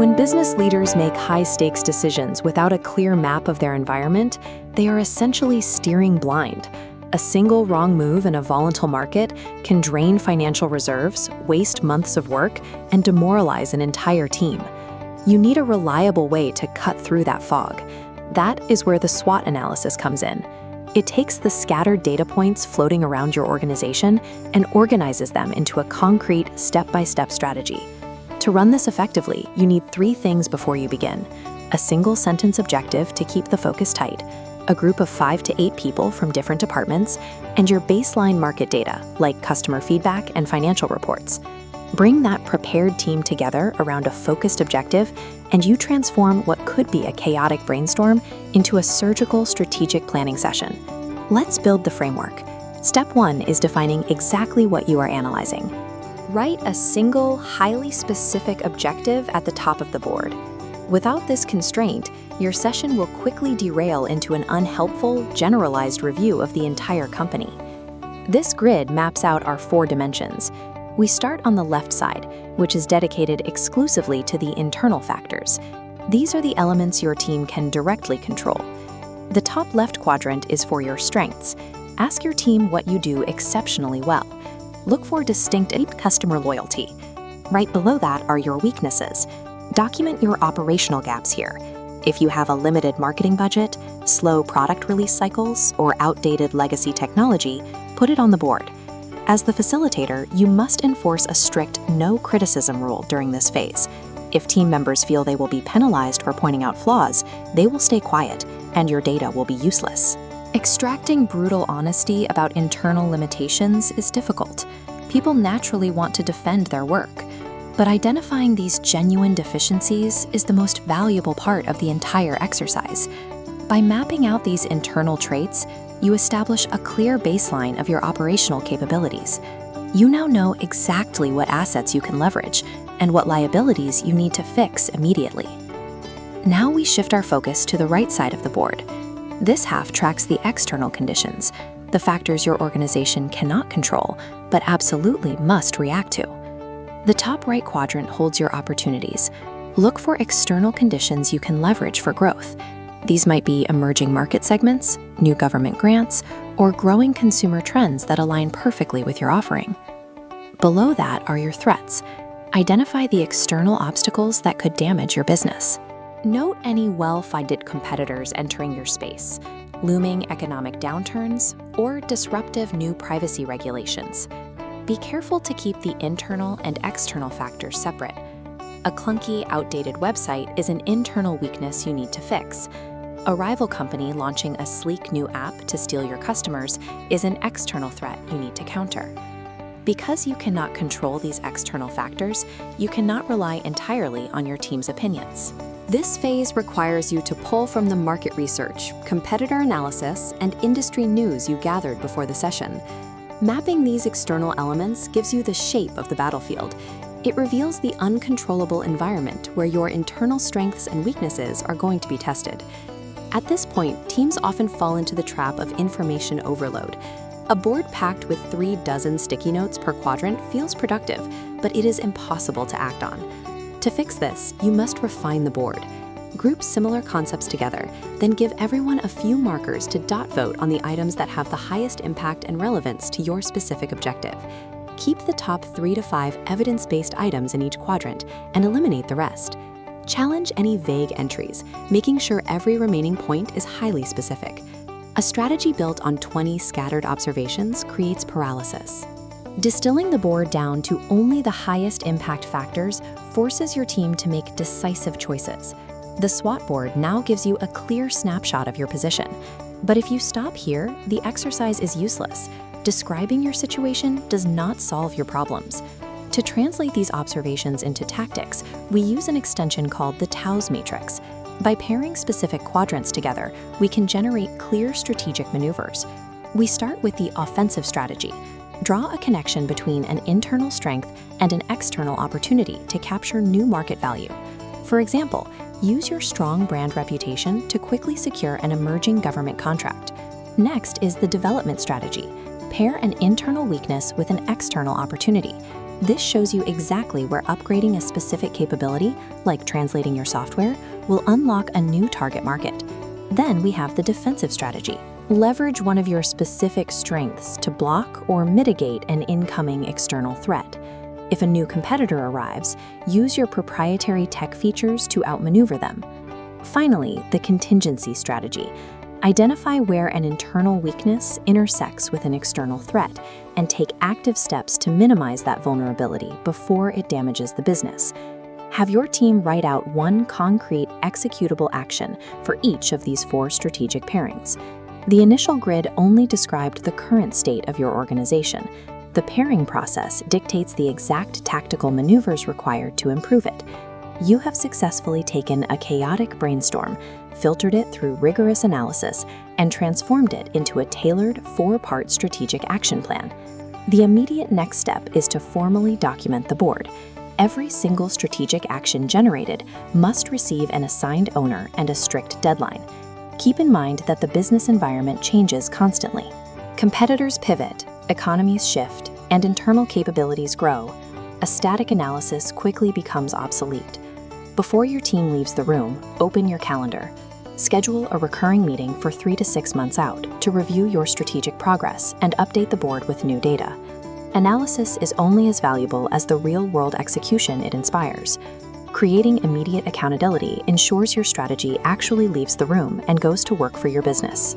When business leaders make high-stakes decisions without a clear map of their environment, they are essentially steering blind. A single wrong move in a volatile market can drain financial reserves, waste months of work, and demoralize an entire team. You need a reliable way to cut through that fog. That is where the SWOT analysis comes in. It takes the scattered data points floating around your organization and organizes them into a concrete, step-by-step strategy. To run this effectively, you need 3 things before you begin: a single-sentence objective to keep the focus tight, a group of 5 to 8 people from different departments, and your baseline market data, like customer feedback and financial reports. Bring that prepared team together around a focused objective, and you transform what could be a chaotic brainstorm into a surgical strategic planning session. Let's build the framework. Step 1 is defining exactly what you are analyzing. Write a single, highly specific objective at the top of the board. Without this constraint, your session will quickly derail into an unhelpful, generalized review of the entire company. This grid maps out our 4 dimensions. We start on the left side, which is dedicated exclusively to the internal factors. These are the elements your team can directly control. The top left quadrant is for your strengths. Ask your team what you do exceptionally well. Look for distinct customer loyalty. Right below that are your weaknesses. Document your operational gaps here. If you have a limited marketing budget, slow product release cycles, or outdated legacy technology, put it on the board. As the facilitator, you must enforce a strict no criticism rule during this phase. If team members feel they will be penalized for pointing out flaws, they will stay quiet, and your data will be useless. Extracting brutal honesty about internal limitations is difficult. People naturally want to defend their work. But identifying these genuine deficiencies is the most valuable part of the entire exercise. By mapping out these internal traits, you establish a clear baseline of your operational capabilities. You now know exactly what assets you can leverage and what liabilities you need to fix immediately. Now we shift our focus to the right side of the board. This half tracks the external conditions, the factors your organization cannot control, but absolutely must react to. The top right quadrant holds your opportunities. Look for external conditions you can leverage for growth. These might be emerging market segments, new government grants, or growing consumer trends that align perfectly with your offering. Below that are your threats. Identify the external obstacles that could damage your business. Note any well-funded competitors entering your space, looming economic downturns, or disruptive new privacy regulations. Be careful to keep the internal and external factors separate. A clunky, outdated website is an internal weakness you need to fix. A rival company launching a sleek new app to steal your customers is an external threat you need to counter. Because you cannot control these external factors, you cannot rely entirely on your team's opinions. This phase requires you to pull from the market research, competitor analysis, and industry news you gathered before the session. Mapping these external elements gives you the shape of the battlefield. It reveals the uncontrollable environment where your internal strengths and weaknesses are going to be tested. At this point, teams often fall into the trap of information overload. A board packed with 3 dozen sticky notes per quadrant feels productive, but it is impossible to act on. To fix this, you must refine the board. Group similar concepts together, then give everyone a few markers to dot vote on the items that have the highest impact and relevance to your specific objective. Keep the top 3 to 5 evidence-based items in each quadrant and eliminate the rest. Challenge any vague entries, making sure every remaining point is highly specific. A strategy built on 20 scattered observations creates paralysis. Distilling the board down to only the highest impact factors forces your team to make decisive choices. The SWOT board now gives you a clear snapshot of your position. But if you stop here, the exercise is useless. Describing your situation does not solve your problems. To translate these observations into tactics, we use an extension called the TOWS matrix. By pairing specific quadrants together, we can generate clear strategic maneuvers. We start with the offensive strategy. Draw a connection between an internal strength and an external opportunity to capture new market value. For example, use your strong brand reputation to quickly secure an emerging government contract. Next is the development strategy. Pair an internal weakness with an external opportunity. This shows you exactly where upgrading a specific capability, like translating your software, will unlock a new target market. Then we have the defensive strategy. Leverage one of your specific strengths to block or mitigate an incoming external threat. If a new competitor arrives, use your proprietary tech features to outmaneuver them. Finally, the contingency strategy. Identify where an internal weakness intersects with an external threat and take active steps to minimize that vulnerability before it damages the business. Have your team write out one concrete, executable action for each of these 4 strategic pairings. The initial grid only described the current state of your organization. The pairing process dictates the exact tactical maneuvers required to improve it. You have successfully taken a chaotic brainstorm, filtered it through rigorous analysis, and transformed it into a tailored 4-part strategic action plan. The immediate next step is to formally document the board. Every single strategic action generated must receive an assigned owner and a strict deadline. Keep in mind that the business environment changes constantly. Competitors pivot, economies shift, and internal capabilities grow. A static analysis quickly becomes obsolete. Before your team leaves the room, open your calendar. Schedule a recurring meeting for 3 to 6 months out to review your strategic progress and update the board with new data. Analysis is only as valuable as the real-world execution it inspires. Creating immediate accountability ensures your strategy actually leaves the room and goes to work for your business.